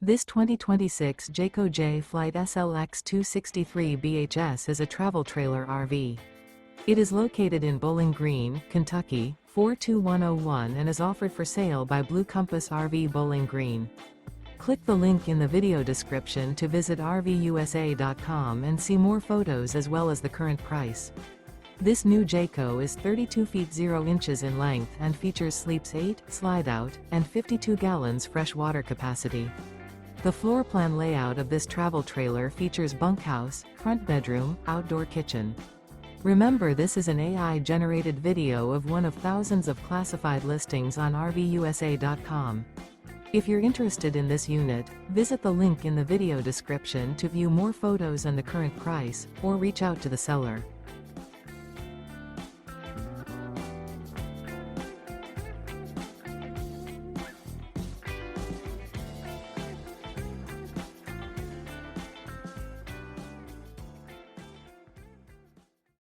This 2026 Jayco Jay Flight SLX 263 BHS is a travel trailer RV. It is located in Bowling Green, Kentucky, 42101 and is offered for sale by Blue Compass RV Bowling Green. Click the link in the video description to visit RVUSA.com and see more photos as well as the current price. This new Jayco is 32 feet 0 inches in length and features sleeps 8, slide-out, and 52 gallons fresh water capacity. The floor plan layout of this travel trailer features bunkhouse, front bedroom, outdoor kitchen. Remember, this is an AI-generated video of one of thousands of classified listings on RVUSA.com. If you're interested in this unit, visit the link in the video description to view more photos and the current price, or reach out to the seller.